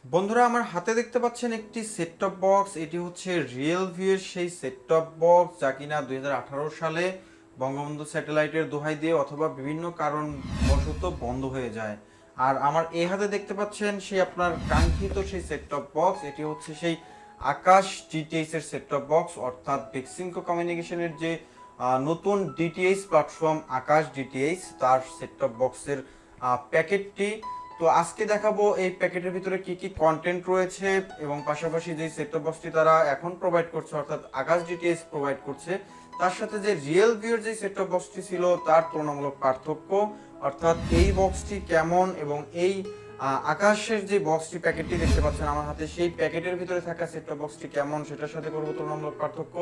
বন্ধুরা আমার হাতে দেখতে পাচ্ছেন একটি সেট টপ বক্স। এটি হচ্ছে রিয়েল ভিউয়ের সেই সেট টপ বক্স যা কিনা 2018 সালে বঙ্গবন্ধু স্যাটেলাইটের দোহাই দিয়ে অথবা বিভিন্ন কারণবশত বন্ধ হয়ে যায়। আর আমার এই হাতে দেখতে পাচ্ছেন সেই আপনার কাঙ্ক্ষিত সেই সেট টপ বক্স। এটি হচ্ছে সেই আকাশ জিটিএইচ এর সেট টপ বক্স, অর্থাৎ বেক্সিমকো কমিউনিকেশনের যে নতুন ডিটিএইচ প্ল্যাটফর্ম আকাশ ডিটিএইচ তার সেট টপ বক্সের প্যাকেটটি। তো আজকে দেখাবো এই প্যাকেটের ভিতরে কি কি কন্টেন্ট রয়েছে এবং পাশাপাশি যে সেট টপ বক্সটি তারা এখন প্রোভাইড করছে অর্থাৎ আকাশ ডিটিএইচ প্রোভাইড করছে তার সাথে যে রিয়েল ভিউর যে সেট টপ বক্সটি ছিল তার তুলনামূলক পার্থক্য, অর্থাৎ এই বক্সটি কেমন এবং এই আকাশের যে বক্সটি প্যাকেটটি দেখতে পাচ্ছেন আমার হাতে সেই প্যাকেটের ভিতরে থাকা সেট টপ বক্সটি কেমন সেটার সাথে করবো তুলনামূলক পার্থক্য।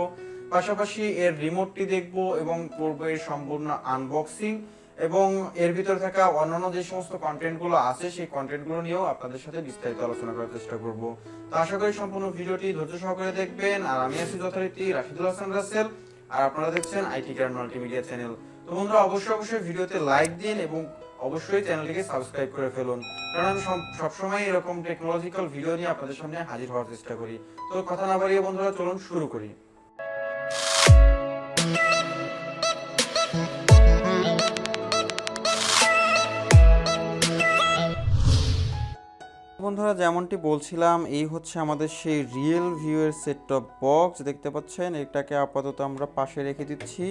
পাশাপাশি এর রিমোটটি দেখবো এবং করবো এর সম্পূর্ণ আনবক্সিং এবং এর ভিতরে থাকা অন্যান্য যে সমস্ত কন্টেন্টগুলো আছে সেই কন্টেন্টগুলো নিয়েও আপনাদের সাথে বিস্তারিত আলোচনা করার চেষ্টা করব। তো আশা করি সম্পূর্ণ ভিডিওটি ধৈর্য সহকারে দেখবেন। আর আমি আছি যথারীতি রাশিদুল হাসান রাসেল, আর আপনারা দেখছেন আইটি কেয়ার মাল্টিমিডিয়া চ্যানেল। তো বন্ধুরা অবশ্যই ভিডিওতে লাইক দিন এবং অবশ্যই চ্যানেলটিকে সাবস্ক্রাইব করে ফেলুন, কারণ আমি সবসময় এরকম টেকনোলজিক্যাল ভিডিও নিয়ে আপনাদের সামনে হাজির হওয়ার চেষ্টা করি। তো কথা না বাড়িয়ে বন্ধুরা চলুন শুরু করি। বন্ধুরা যেমনটি বলছিলাম, এই হচ্ছে আমাদের সেই রিয়েল ভিউয়ের সেট টপ বক্স দেখতে পাচ্ছেন। এটাকে আপাতত আমরা পাশে রেখে দিচ্ছি।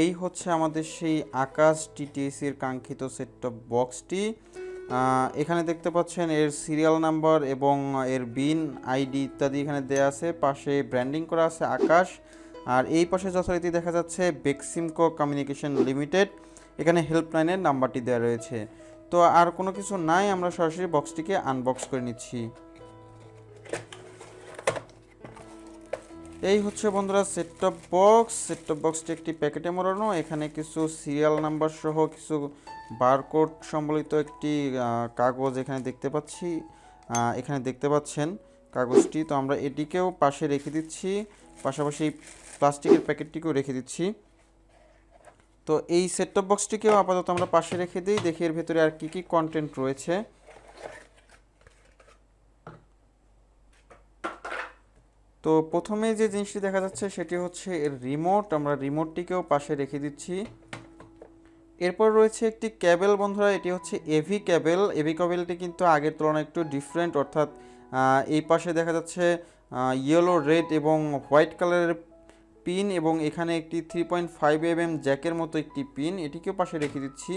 এই হচ্ছে আমাদের সেই আকাশ টিটিএসির কাঙ্ক্ষিত সেট টপ বক্সটি। এখানে দেখতে পাচ্ছেন এর সিরিয়াল নাম্বার এবং এর বিন আইডি ইত্যাদি এখানে দেওয়া আছে। পাশে ব্র্যান্ডিং করা আছে আকাশ, আর এই পাশে যথারীতি দেখা যাচ্ছে বেক্সিমকো কমিউনিকেশন লিমিটেড। এখানে হেল্পলাইনের নাম্বারটি দেওয়া রয়েছে। তো আর কোনো কিছু নাই, আমরা সরাসরি বক্সটিকে আনবক্স করে নিচ্ছি। এই হচ্ছে বন্ধুরা set top box. Set top বক্সটি একটি প্যাকেটে মোড়ানো। এখানে কিছু সিরিয়াল নাম্বার সহ কিছু বারকোড সম্বলিত একটি কাগজ এখানে দেখতে পাচ্ছি। এখানে দেখতে পাচ্ছেন কাগজটি। তো আমরা এটিকেও পাশে রেখে দিচ্ছি, পাশাপাশি প্লাস্টিকের প্যাকেটটিকেও রেখে দিচ্ছি। তো এই সেট টপ বক্সটিকেও আপাতত আমরা পাশে রেখে দিই, দেখি এর ভেতরে আর কি কি কন্টেন্ট রয়েছে। তো প্রথমে যে জিনিসটি দেখা যাচ্ছে সেটি হচ্ছে এর রিমোট। আমরা রিমোটটিকেও পাশে রেখে দিচ্ছি। এরপর রয়েছে একটি ক্যাবেল বন্ধুরা, এটি হচ্ছে এভি ক্যাবেল। এভি ক্যাবেলটি কিন্তু আগের তুলনায় একটু ডিফারেন্ট, অর্থাৎ এই পাশে দেখা যাচ্ছে ইয়েলো, রেড এবং হোয়াইট কালারের পিন এবং এখানে একটি 3.5 mm জ্যাকের মতো একটি পিন, এটিকেও পাশে রেখে দিচ্ছি।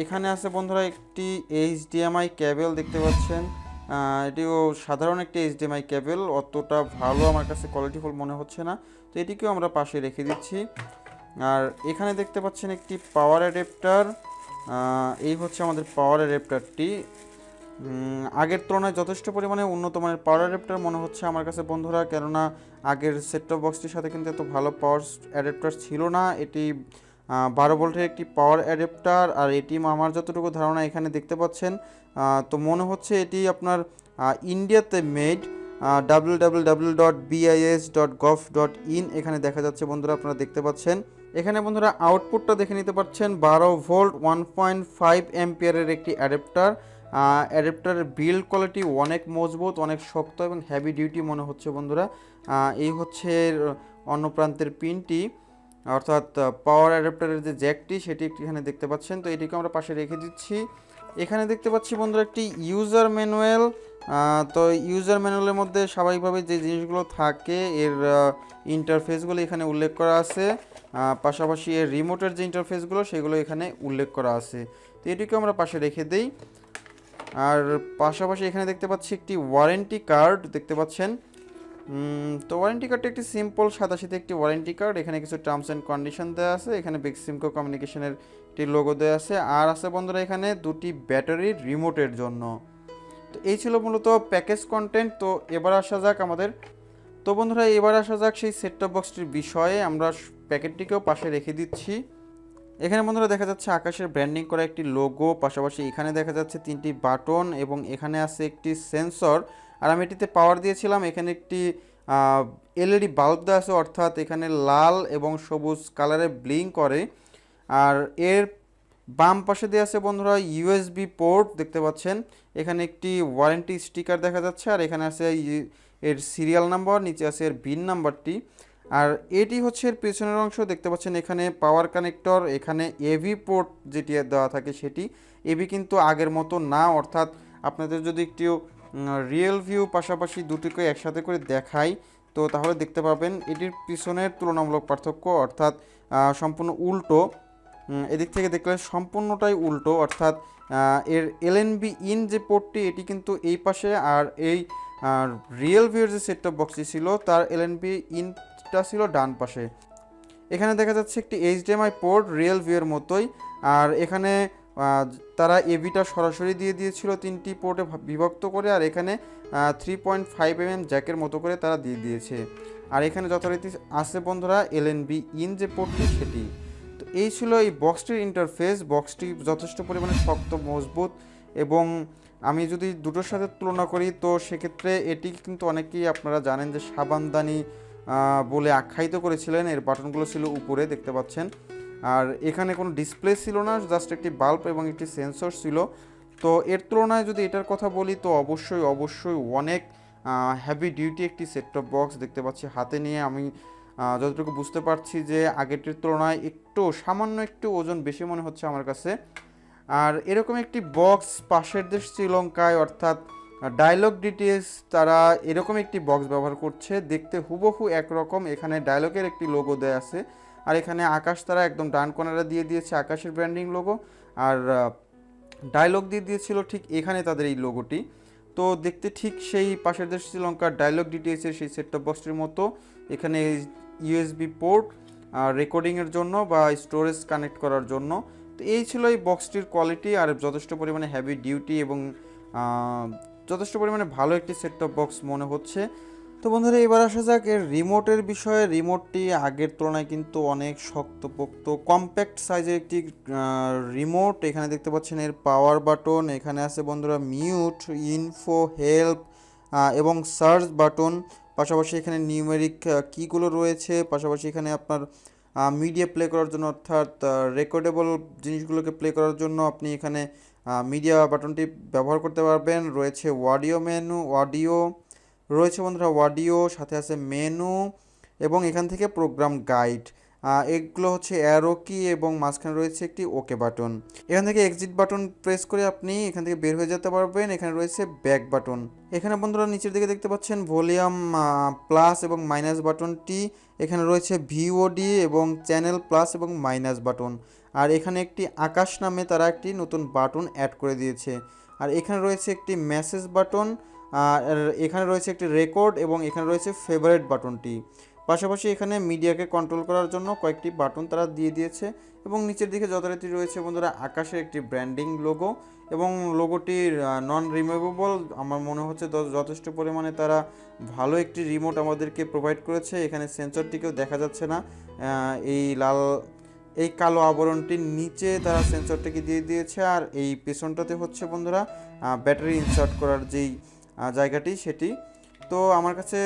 এখানে আছে বন্ধুরা একটি এইচডিএমআই ক্যাবেল দেখতে পাচ্ছেন। এটিও সাধারণ একটি এইচডিএমআই ক্যাবেল, অতটা ভালো আমার কাছে কোয়ালিটিফুল মনে হচ্ছে না, তো এটিকেও আমরা পাশে রেখে দিচ্ছি। আর এখানে দেখতে পাচ্ছেন একটি পাওয়ার অ্যাডাপ্টার। এই হচ্ছে আমাদের পাওয়ার অ্যাডাপ্টারটি। আগের তুলনায় যথেষ্ট পরিমাণে উন্নত মানের পাওয়ার অ্যাডাপ্টার মনে হচ্ছে আমার কাছে বন্ধুরা, কেননা আগের সেট টপ বক্সটির সাথে কিন্তু এত ভালো পাওয়ার অ্যাডাপ্টার ছিল না। এটি 12 ভোল্টের একটি পাওয়ার অ্যাডাপ্টার, আর এটি আমার যতটুকু ধারণা এখানে দেখতে পাচ্ছেন, তো মনে হচ্ছে এটি আপনার ইন্ডিয়াতে মেড, www.bis.gov.in এখানে দেখা যাচ্ছে বন্ধুরা, আপনারা দেখতে পাচ্ছেন। এখানে বন্ধুরা আউটপুটটা দেখে নিতে পাচ্ছেন, 12 ভোল্ট 1.5 অ্যাম্পিয়ারের একটি অ্যাডাপ্টার। অ্যাডাপ্টারের বিল্ড কোয়ালিটি অনেক মজবুত, অনেক শক্ত এবং হেভি ডিউটি মনে হচ্ছে বন্ধুরা। এই হচ্ছে অন্য প্রান্তের পিনটি, অর্থাৎ পাওয়ার অ্যাডাপ্টারের যে জ্যাকটি সেটি এখানে দেখতে পাচ্ছেন। তো এটিকে আমরা পাশে রেখে দিচ্ছি। এখানে দেখতে পাচ্ছি বন্ধুরা একটি ইউজার ম্যানুয়াল। তো ইউজার ম্যানুয়ালের মধ্যে স্বাভাবিকভাবে যে জিনিসগুলো থাকে এর ইন্টারফেসগুলো এখানে উল্লেখ করা আছে, পাশাপাশি এর রিমোটের যে ইন্টারফেসগুলো সেগুলো এখানে উল্লেখ করা আছে। তো এটিকে আমরা পাশে রেখে দিই। আর পাশাপাশি এখানে দেখতে পাচ্ছি একটি ওয়ারেন্টি কার্ড দেখতে পাচ্ছেন। তো ওয়ারেন্টি কার্ডটা একটি সিম্পল সাদাসিধে একটি ওয়ারেন্টি কার্ড। এখানে কিছু টার্মস অ্যান্ড কন্ডিশন দেওয়া আছে, এখানে বেক্সিমকো কমিউনিকেশনের একটি লোগো দেওয়া আছে, আর আছে বন্ধুরা এখানে দুটি ব্যাটারি রিমোটের জন্য। তো এই ছিল মূলত প্যাকেজ কন্টেন্ট। তো এবার আসা যাক আমাদের, তো বন্ধুরা এবার আসা যাক সেই সেট টপ বক্সটির বিষয়ে। আমরা প্যাকেটটিকেও পাশে রেখে দিচ্ছি। এখানে বন্ধুরা দেখা যাচ্ছে আকাশের ব্র্যান্ডিং করা একটি লোগো, পাশাপাশি এখানে দেখা যাচ্ছে 3টি বাটন এবং এখানে আছে একটি সেন্সর। আর আমি এটিতে পাওয়ার দিয়েছিলাম, এখানে একটি এলইডি বাল্ব দেওয়া আছে, অর্থাৎ এখানে লাল এবং সবুজ কালারে ব্লিঙ্ক করে। আর এর বাম পাশে দেওয়া আছে বন্ধুরা ইউএসবি পোর্ট দেখতে পাচ্ছেন, এখানে একটি ওয়ারেন্টি স্টিকার দেখা যাচ্ছে, আর এখানে আছে এর সিরিয়াল নাম্বার, নিচে আছে এর বিন নাম্বারটি। আর এটি হচ্ছে এর পেছনের অংশ দেখতে পাচ্ছেন, এখানে পাওয়ার কানেক্টর, এখানে এভি পোর্ট যেটি দেওয়া থাকে সেটি। এভি কিন্তু আগের মতো না, অর্থাৎ আপনাদের যদি একটু রিয়েল ভিউ পাশাপাশি দুটিকে একসাথে করে দেখাই তো তাহলে দেখতে পাবেন এটির পিছনের তুলনামূলক পার্থক্য, অর্থাৎ সম্পূর্ণ উল্টো। এদিক থেকে দেখলে সম্পূর্ণটাই উল্টো, অর্থাৎ এর এলএনবি ইন যে পোর্টটি এটি কিন্তু এই পাশে, আর এই রিয়েল ভিউর যে সেট টপ বক্সটি ছিল তার এলএনবি ইনটা ছিল ডান পাশে। এখানে দেখা যাচ্ছে একটি এইচডিএমআই পোর্ট রিয়েল ভিউয়ের মতোই, আর এখানে তারা এভিটা সরাসরি দিয়ে দিয়েছিল 3টি পোর্টে বিভক্ত করে, আর এখানে 3.5 mm জ্যাকের মতো করে তারা দিয়ে দিয়েছে। আর এখানে যথারীতি আছে বন্ধুরা এলএনবি ইন যে পোর্টটি সেটি। তো এই ছিল এই বক্সটির ইন্টারফেস। বক্সটি যথেষ্ট পরিমাণে শক্ত মজবুত, এবং আমি যদি দুটোর সাথে তুলনা করি তো সেক্ষেত্রে এটি কিন্তু অনেকেই আপনারা জানেন যে সাবানদানি বলে আখ্যায়িত করেছিলেন। এর বাটনগুলো ছিল উপরে দেখতে পাচ্ছেন, আর এখানে কোনো ডিসপ্লে ছিল না, জাস্ট একটি বাল্ব এবং একটি সেন্সর ছিল। তো এর তুলনায় যদি এটার কথা বলি তো অবশ্যই অনেক হেভি ডিউটি একটি সেট টপ বক্স দেখতে পাচ্ছি হাতে নিয়ে। আমি যতটুকু বুঝতে পারছি যে আগেরটির তুলনায় সামান্য একটু ওজন বেশি মনে হচ্ছে আমার কাছে। আর এরকম একটি বক্স পাশের দেশ শ্রীলঙ্কায়, অর্থাৎ ডায়লগ ডিটিএস, তারা এরকম একটি বক্স ব্যবহার করছে, দেখতে হুবহু একরকম। এখানে ডায়লগের একটি লোগো দেয়া আছে, আর এখানে আকাশ তারা একদম ডান কোণারে দিয়ে দিয়েছে আকাশের ব্র্যান্ডিং লোগো, আর ডায়লগ দিয়ে দিয়েছিল ঠিক এখানে তাদের এই লোগোটি। তো দেখতে ঠিক সেই পাশের দেশ শ্রীলঙ্কার ডায়লগ ডিটিএসের সেই সেট টপ বক্সটির মতো। এখানে ইউএসবি পোর্ট রেকর্ডিংয়ের জন্য বা স্টোরেজ কানেক্ট করার জন্য। তো এই ছিল এই বক্সটির কোয়ালিটি, আর যথেষ্ট পরিমাণে হেভি ডিউটি এবং যথেষ্ট পরিমাণে ভালো একটি সেট টপ বক্স মনে হচ্ছে। তো বন্ধুরা এবার আসা যাক এর রিমোটের বিষয়ে। রিমোটটি আগের তুলনায় কিন্তু অনেক শক্তপোক্ত কম্প্যাক্ট সাইজের একটি রিমোট। এখানে দেখতে পাচ্ছেন এর পাওয়ার বাটন, এখানে আছে বন্ধুরা মিউট, ইনফো, হেল্প এবং সার্চ বাটন। পাশাপাশি এখানে নিউমেরিক কিগুলো রয়েছে, পাশাপাশি এখানে আপনার মিডিয়া প্লে করার জন্য, অর্থাৎ রেকর্ডেবল জিনিসগুলোকে প্লে করার জন্য আপনি এখানে মিডিয়া বাটনটি ব্যবহার করতে পারবেন। রয়েছে অডিও রয়েছে বন্ধুরা, অডিও, সাথে আছে মেনু, এবং এখান থেকে প্রোগ্রাম গাইড। এগুলো হচ্ছে অ্যারো কি, এবং মাঝখানে রয়েছে একটি ওকে বাটন। এখান থেকে এক্সিট বাটন প্রেস করে আপনি এখান থেকে বের হয়ে যেতে পারবেন। এখানে রয়েছে ব্যাক বাটন। এখানে বন্ধুরা নিচের দিকে দেখতে পাচ্ছেন ভলিউম প্লাস এবং মাইনাস বাটনটি। এখানে রয়েছে ভিওডি এবং চ্যানেল প্লাস এবং মাইনাস বাটন। আর এখানে একটি আকাশ নামে তারা একটি নতুন বাটন অ্যাড করে দিয়েছে। আর এখানে রয়েছে একটি মেসেজ বাটন, আর এখানে রয়েছে একটি রেকর্ড, এবং এখানে রয়েছে ফেভারিট বাটনটি। পাশাপাশি এখানে মিডিয়াকে কন্ট্রোল করার জন্য কয়েকটি বাটন তারা দিয়ে দিয়েছে, এবং নিচের দিকে যথারীতি রয়েছে বন্ধুরা আকাশের একটি ব্র্যান্ডিং লোগো, এবং লোগোটির নন রিমুভেবল। আমার মনে হচ্ছে যথেষ্ট পরিমাণে তারা ভালো একটি রিমোট আমাদেরকে প্রোভাইড করেছে। এখানে সেন্সরটিকেও দেখা যাচ্ছে না, এই কালো আবরণটির নিচে তারা সেন্সরটিকে দিয়ে দিয়েছে। আর এই পেছনটাতে হচ্ছে বন্ধুরা ব্যাটারি ইনসার্ট করার যেই জায়গাটি সেটি। তো আমার কাছে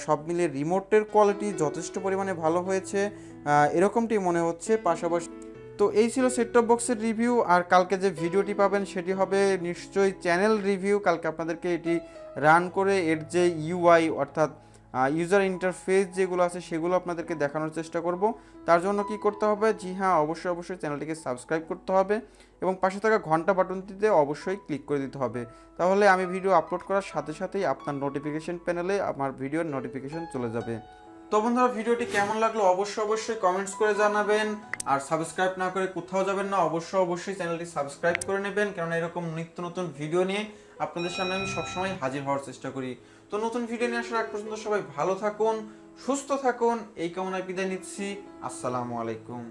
সব মিলিয়ে রিমোটের কোয়ালিটি যথেষ্ট পরিমাণে ভালো হয়েছে, এরকমটি মনে হচ্ছে। পাশাপাশি তো এই ছিল সেট টপ বক্সের রিভিউ। আর কালকে যে ভিডিওটি পাবেন সেটি হবে নিশ্চয়ই চ্যানেল রিভিউ। কালকে আপনাদেরকে এটি রান করে এর যে ইউআই, অর্থাৎ ইউজার ইন্টারফেস যেগুলো আছে সেগুলো আপনাদেরকে দেখানোর চেষ্টা করব। তার জন্য কি করতে হবে, জি হ্যাঁ, অবশ্যই চ্যানেলটিকে সাবস্ক্রাইব করতে হবে, এবং পাশে থাকা ঘন্টা বাটনটিতে অবশ্যই ক্লিক করে দিতে হবে। তাহলে আমি ভিডিও আপলোড করার সাথে সাথেই আপনার নোটিফিকেশন প্যানেলে আমার ভিডিওর নোটিফিকেশন চলে যাবে। তো বন্ধুরা ভিডিওটি কেমন লাগলো অবশ্যই কমেন্টস করে জানাবেন। আর সাবস্ক্রাইব না করে কোথাও যাবেন না, অবশ্যই চ্যানেলটি সাবস্ক্রাইব করে নেবেন, কারণ এরকম নিত্য নতুন ভিডিও নিয়ে আপনাদের সামনে আমি সবসময় হাজির হওয়ার চেষ্টা করি। তো নতুন ভিডিও নিয়ে আসার আগ পর্যন্ত সবাই ভালো থাকুন, সুস্থ থাকুন, এই কামনায় বিদায় নিচ্ছি। আসসালামু আলাইকুম।